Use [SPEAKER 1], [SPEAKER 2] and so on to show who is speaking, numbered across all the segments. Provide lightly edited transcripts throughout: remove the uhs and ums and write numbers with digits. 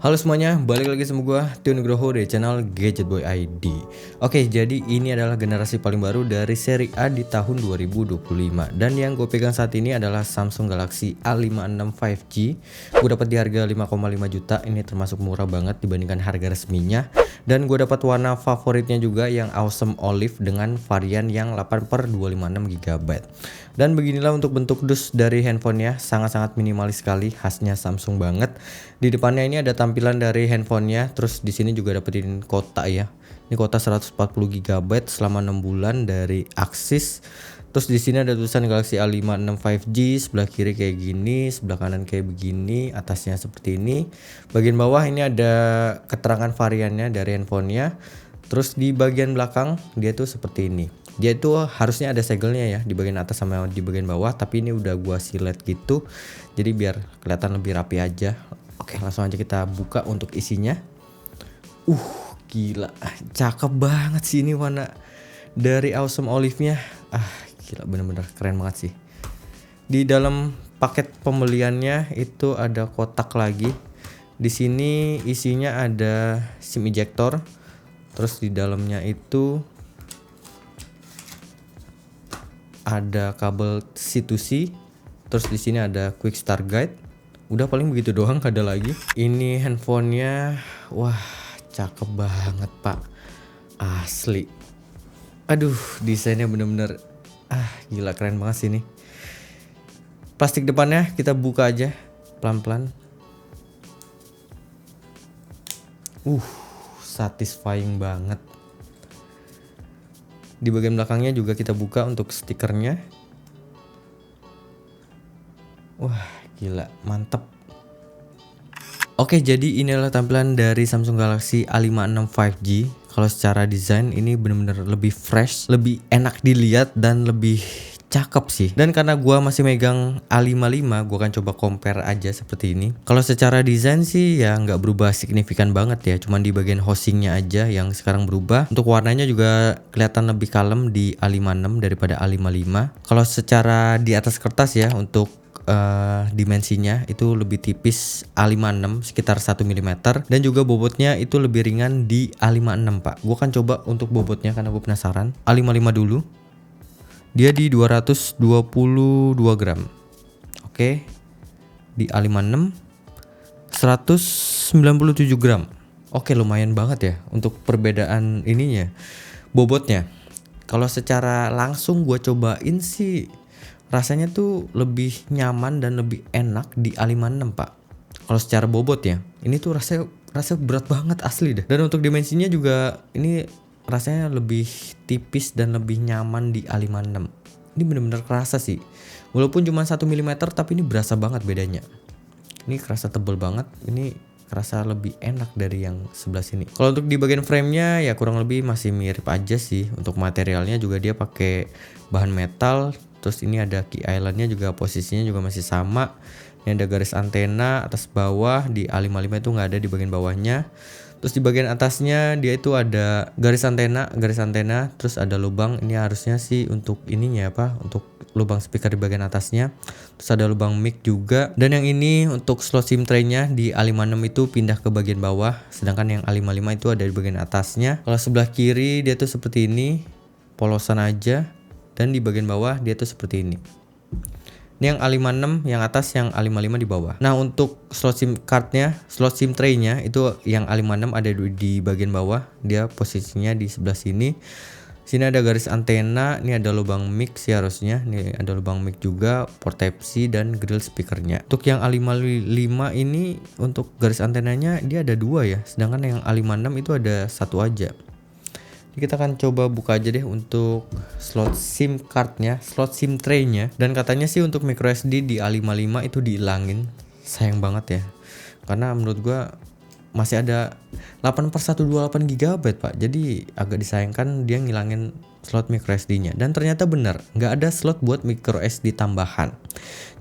[SPEAKER 1] Halo semuanya, balik lagi sama gue Tio Nugroho dari channel Gadget Boy ID. Oke, jadi ini adalah generasi paling baru dari seri A di tahun 2025. Dan yang gue pegang saat ini adalah Samsung Galaxy A56 5G. Gue dapat di harga 5,5 juta. Ini termasuk murah banget dibandingkan harga resminya. Dan gue dapat warna favoritnya juga yang Awesome Olive dengan varian yang 8/256 GB. Dan beginilah untuk bentuk dus dari handphonenya, sangat-sangat minimalis sekali, khasnya Samsung banget. Di depannya ini ada tampilan dari handphonenya, terus di sini juga dapetin kota ya. Ini kota 140 GB selama 6 bulan dari Axis. Terus di sini ada tulisan Galaxy A56 5G, sebelah kiri kayak gini, sebelah kanan kayak begini, atasnya seperti ini. Bagian bawah ini ada keterangan variannya dari handphonenya. Terus di bagian belakang dia tuh seperti ini. Dia itu harusnya ada segelnya ya di bagian atas sama di bagian bawah, tapi ini udah gua silet gitu. Jadi biar kelihatan lebih rapi aja. Oke, langsung aja kita buka untuk isinya. Gila, cakep banget sih ini warna dari Awesome Olive-nya. Gila, bener-bener keren banget sih. Di dalam paket pembeliannya itu ada kotak lagi. Di sini isinya ada SIM ejector. Terus di dalamnya itu ada kabel C2C. Terus di sini ada quick start guide. Udah paling begitu doang, gak ada lagi. Ini handphonenya, wah cakep banget pak, asli. Aduh, desainnya bener-bener, gila keren banget sih ini. Plastik depannya kita buka aja pelan-pelan. Satisfying banget. Di bagian belakangnya juga kita buka untuk stikernya. Wah, gila, mantep. Oke, jadi inilah tampilan dari Samsung Galaxy A56 5G. Kalau secara desain ini bener-bener lebih fresh, lebih enak dilihat dan lebih cakep sih. Dan karena gua masih megang A55, gua akan coba compare aja seperti ini. Kalau secara desain sih ya nggak berubah signifikan banget ya, cuman di bagian housingnya aja yang sekarang berubah. Untuk warnanya juga kelihatan lebih kalem di A56 daripada A55. Kalau secara di atas kertas ya, untuk dimensinya itu lebih tipis A56 sekitar 1 mm, dan juga bobotnya itu lebih ringan di A56 pak. Gue akan coba untuk bobotnya karena gue penasaran. A55 dulu, dia di 222 gram. Oke, di A56 197 gram. Oke, lumayan banget ya untuk perbedaan ininya, bobotnya. Kalau secara langsung gue cobain sih rasanya tuh lebih nyaman dan lebih enak di A56 pak. Kalau secara bobot ya, ini tuh rasanya berat banget asli dah. Dan untuk dimensinya juga ini rasanya lebih tipis dan lebih nyaman di A56. Ini bener-bener kerasa sih. Walaupun cuma 1 mm tapi ini berasa banget bedanya. Ini kerasa tebel banget. Ini kerasa lebih enak dari yang sebelah sini. Kalau untuk di bagian framenya ya kurang lebih masih mirip aja sih. Untuk materialnya juga dia pakai bahan metal. Terus ini ada key islandnya juga, posisinya juga masih sama. Ini ada garis antena atas bawah. Di A55 itu nggak ada di bagian bawahnya. Terus di bagian atasnya dia itu ada garis antena. Terus ada lubang. Ini harusnya sih untuk ininya apa? Untuk lubang speaker di bagian atasnya. Terus ada lubang mic juga. Dan yang ini untuk slot SIM tray-nya di A56 itu pindah ke bagian bawah. Sedangkan yang A55 itu ada di bagian atasnya. Kalau sebelah kiri dia tuh seperti ini, polosan aja. Dan di bagian bawah dia tuh seperti ini. Ini yang A56 yang atas, yang A55 di bawah. Nah, untuk slot SIM cardnya, slot SIM tray-nya itu yang A56 ada di bagian bawah. Dia posisinya di sebelah sini. Sini ada garis antena, ini ada lubang mic sih harusnya. Ini ada lubang mic juga, port Type-C dan grill speakernya. Untuk yang A55 ini untuk garis antenanya dia ada 2 ya. Sedangkan yang A56 itu ada 1 aja. Kita akan coba buka aja deh untuk slot SIM cardnya, slot SIM tray-nya. Dan katanya sih untuk microSD di A55 itu dihilangin. Sayang banget ya, karena menurut gua masih ada 8/128 GB pak. Jadi agak disayangkan dia ngilangin slot microSD-nya. Dan ternyata benar, nggak ada slot buat microSD tambahan.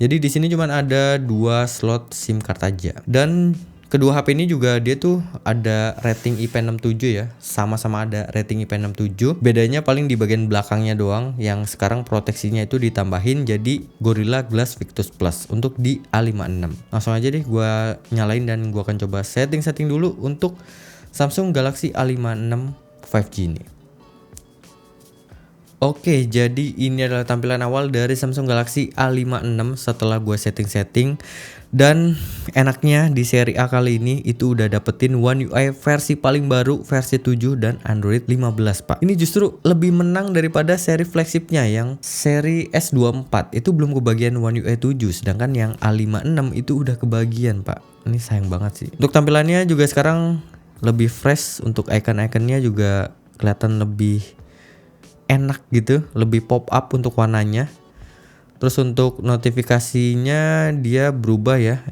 [SPEAKER 1] Jadi di sini cuma ada 2 slot SIM card aja. Dan Kedua HP ini juga dia tuh ada rating IP67 ya, sama-sama ada rating IP67. Bedanya paling di bagian belakangnya doang, yang sekarang proteksinya itu ditambahin jadi Gorilla Glass Victus Plus untuk di A56. Langsung aja deh gua nyalain dan gua akan coba setting dulu untuk Samsung Galaxy A56 5G ini. Oke, jadi ini adalah tampilan awal dari Samsung Galaxy A56 setelah gue setting-setting. Dan enaknya di seri A kali ini itu udah dapetin One UI versi paling baru, versi 7 dan Android 15 pak. Ini justru lebih menang daripada seri flagshipnya yang seri S24 itu belum kebagian One UI 7, sedangkan yang A56 itu udah kebagian pak. Ini sayang banget sih. Untuk tampilannya juga sekarang lebih fresh, untuk icon-iconnya juga kelihatan lebih enak gitu, lebih pop up untuk warnanya. Terus untuk notifikasinya dia berubah ya.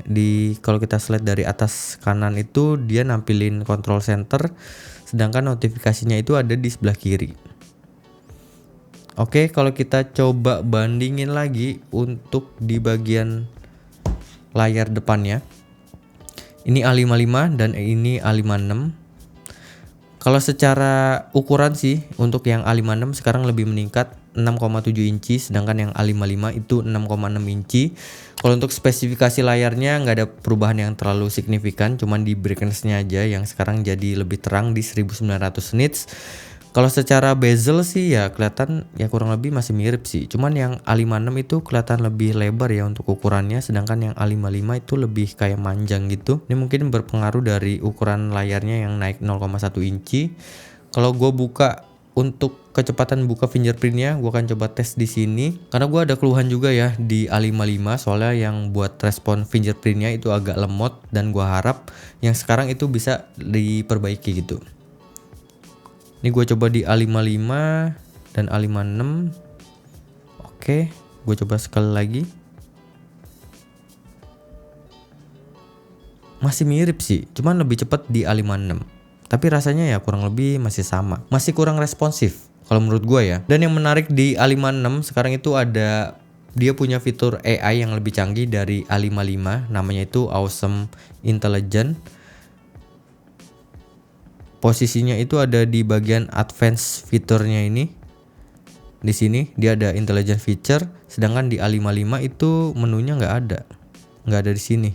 [SPEAKER 1] Kalau kita slide dari atas kanan itu dia nampilin control center, sedangkan notifikasinya itu ada di sebelah kiri. Oke, kalau kita coba bandingin lagi untuk di bagian layar depannya. Ini A55 dan ini A56. Kalau secara ukuran sih untuk yang A56 sekarang lebih meningkat 6,7 inci, sedangkan yang A55 itu 6,6 inci. Kalau untuk spesifikasi layarnya nggak ada perubahan yang terlalu signifikan, cuman di brightness-nya aja yang sekarang jadi lebih terang di 1900 nits. Kalau secara bezel sih ya kelihatan ya kurang lebih masih mirip sih. Cuman yang A56 itu kelihatan lebih lebar ya untuk ukurannya, sedangkan yang A55 itu lebih kayak manjang gitu. Ini mungkin berpengaruh dari ukuran layarnya yang naik 0,1 inci. Kalau gue buka untuk kecepatan buka fingerprintnya, gue akan coba tes di sini. Karena gue ada keluhan juga ya di A55, soalnya yang buat respon fingerprintnya itu agak lemot, dan gue harap yang sekarang itu bisa diperbaiki gitu. Ini gue coba di A55 dan A56. Oke, gue coba sekali lagi. Masih mirip sih, cuman lebih cepat di A56. Tapi rasanya ya kurang lebih masih sama. Masih kurang responsif kalau menurut gue ya. Dan yang menarik di A56 sekarang itu ada, dia punya fitur AI yang lebih canggih dari A55, namanya itu Awesome Intelligence. Posisinya itu ada di bagian advance fiturnya ini. Di sini dia ada intelligent feature, sedangkan di A55 itu menunya nggak ada di sini.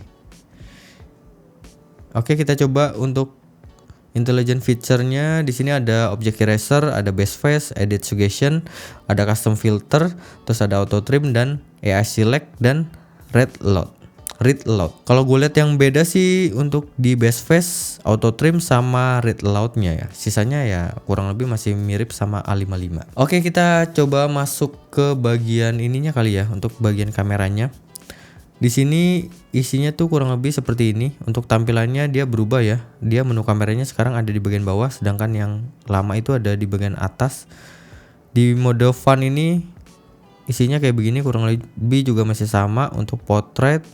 [SPEAKER 1] Oke, kita coba untuk intelligent feature-nya. Di sini ada object eraser, ada base face, edit suggestion, ada custom filter, terus ada auto trim dan AI select dan read aloud. Kalau gue lihat yang beda sih untuk di base face, auto trim sama read aloud-nya ya. Sisanya ya kurang lebih masih mirip sama A55. Oke, kita coba masuk ke bagian ininya kali ya, untuk bagian kameranya. Di sini isinya tuh kurang lebih seperti ini. Untuk tampilannya dia berubah ya. Dia menu kameranya sekarang ada di bagian bawah, sedangkan yang lama itu ada di bagian atas. Di mode fun ini isinya kayak begini, kurang lebih juga masih sama. Untuk portrait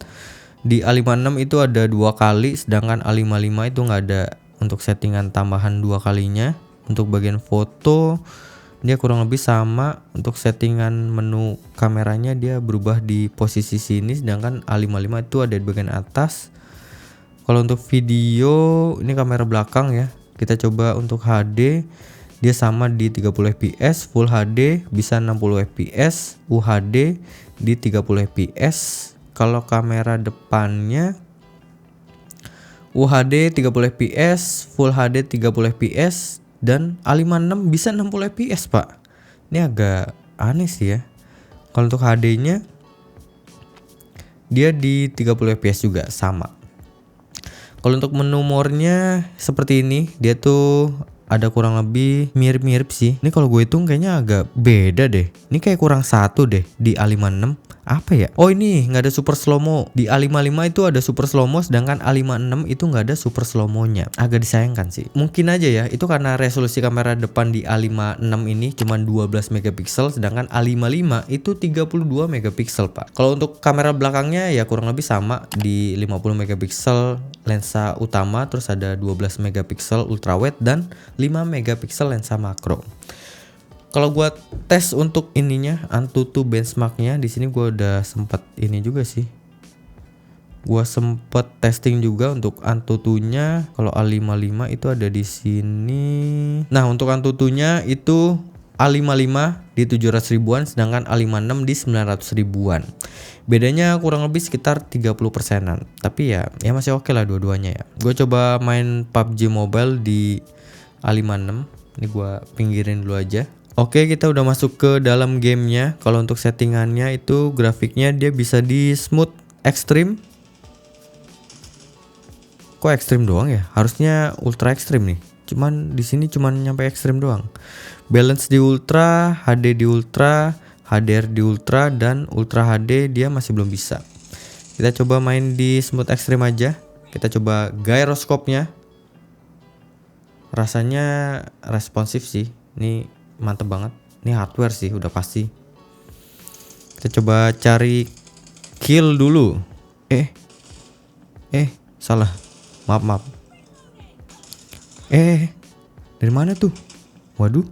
[SPEAKER 1] di A56 itu ada 2 kali, sedangkan A55 itu nggak ada untuk settingan tambahan 2 kalinya. Untuk bagian foto dia kurang lebih sama. Untuk settingan menu kameranya dia berubah di posisi sini, sedangkan A55 itu ada di bagian atas. Kalau untuk video ini kamera belakang ya, kita coba untuk HD. Dia sama di 30 fps, Full HD bisa 60 fps, UHD di 30 fps. Kalau kamera depannya UHD 30 fps, Full HD 30 fps, dan A56 bisa 60 fps pak. Ini agak aneh sih ya. Kalau untuk HD-nya dia di 30 fps juga sama. Kalau untuk menu more-nya seperti ini, dia tuh ada kurang lebih mirip-mirip sih. Ini kalau gue hitung kayaknya agak beda deh. Ini kayak kurang satu deh di A56. Apa ya? Oh, ini nggak ada super slow mo. Di A55 itu ada super slow mo, sedangkan A56 itu nggak ada super slow mo-nya. Agak disayangkan sih. Mungkin aja ya, itu karena resolusi kamera depan di A56 ini cuma 12 megapiksel, sedangkan A55 itu 32 megapiksel pak. Kalau untuk kamera belakangnya ya kurang lebih sama di 50 megapiksel lensa utama, terus ada 12 megapiksel ultrawide dan 5 megapiksel lensa makro. Kalau gua tes untuk ininya Antutu benchmarknya, di sini gua udah sempat ini juga sih. Gua sempet testing juga untuk Antutunya. Kalau A55 itu ada di sini. Nah, untuk Antutunya itu A55 di 700 ribuan, sedangkan A56 di 900 ribuan. Bedanya kurang lebih sekitar 30%-an. Tapi ya masih oke lah dua-duanya ya. Gue coba main PUBG Mobile di A56. Ini gue pinggirin dulu aja. Oke, kita udah masuk ke dalam gamenya. Kalau untuk settingannya itu grafiknya dia bisa di smooth extreme. Kok ekstrim doang ya? Harusnya ultra ekstrim nih. Cuman di sini cuman nyampe ekstrim doang. Balance di ultra, HD di ultra, HDR di ultra, dan ultra HD dia masih belum bisa. Kita coba main di smooth ekstrim aja. Kita coba gyroscope-nya. Rasanya responsif sih. Ini mantep banget. Ini hardware sih udah pasti. Kita coba cari kill dulu. Salah. Maaf. Dari mana tuh? Waduh.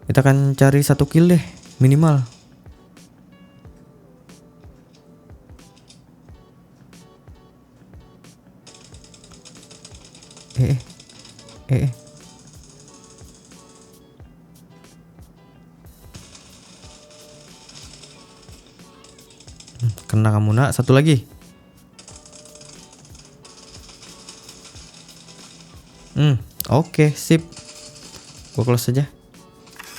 [SPEAKER 1] Kita akan cari 1 kill deh, minimal. Kena kamu nak, satu lagi. Oke, sip. Gua close aja.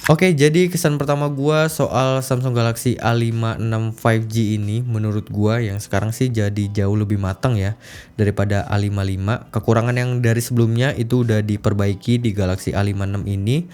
[SPEAKER 1] Oke, jadi kesan pertama gua soal Samsung Galaxy A56 5G ini menurut gua yang sekarang sih jadi jauh lebih matang ya daripada A55. Kekurangan yang dari sebelumnya itu udah diperbaiki di Galaxy A56 ini.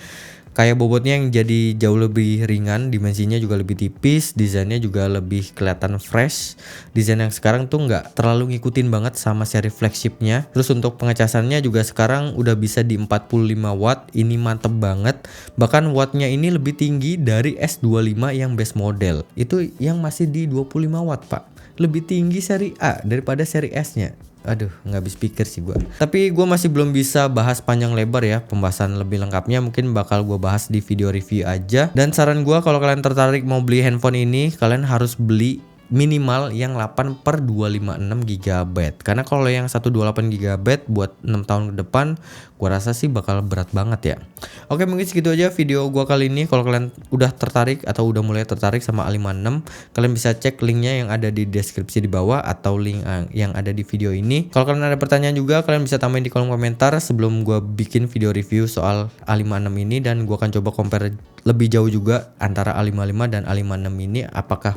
[SPEAKER 1] Kayak bobotnya yang jadi jauh lebih ringan, dimensinya juga lebih tipis, desainnya juga lebih kelihatan fresh. Desain yang sekarang tuh nggak terlalu ngikutin banget sama seri flagshipnya. Terus untuk pengecasannya juga sekarang udah bisa di 45 watt, ini mantep banget. Bahkan wattnya ini lebih tinggi dari S25 yang base model. Itu yang masih di 25 watt pak. Lebih tinggi seri A daripada seri S-nya. Aduh, nggak habis pikir sih gue. Tapi gue masih belum bisa bahas panjang lebar ya. Pembahasan lebih lengkapnya mungkin bakal gue bahas di video review aja. Dan saran gue kalau kalian tertarik mau beli handphone ini, kalian harus beli minimal yang 8/256 GB. Karena kalau yang 128 GB buat 6 tahun ke depan, gua rasa sih bakal berat banget ya. Oke, mungkin segitu aja video gua kali ini. Kalau kalian udah tertarik atau udah mulai tertarik sama A56, kalian bisa cek linknya yang ada di deskripsi di bawah atau link yang ada di video ini. Kalau kalian ada pertanyaan juga, kalian bisa tambahin di kolom komentar sebelum gua bikin video review soal A56 ini, dan gua akan coba compare lebih jauh juga antara A55 dan A56 ini, apakah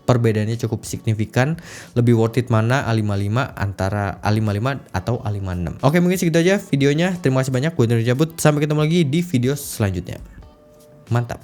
[SPEAKER 1] perbedaannya cukup signifikan, lebih worth it mana A55 antara A55 atau A56. Oke, mungkin segitu aja videonya. Terima kasih banyak. Gue Nuri cabut. Sampai ketemu lagi di video selanjutnya. Mantap.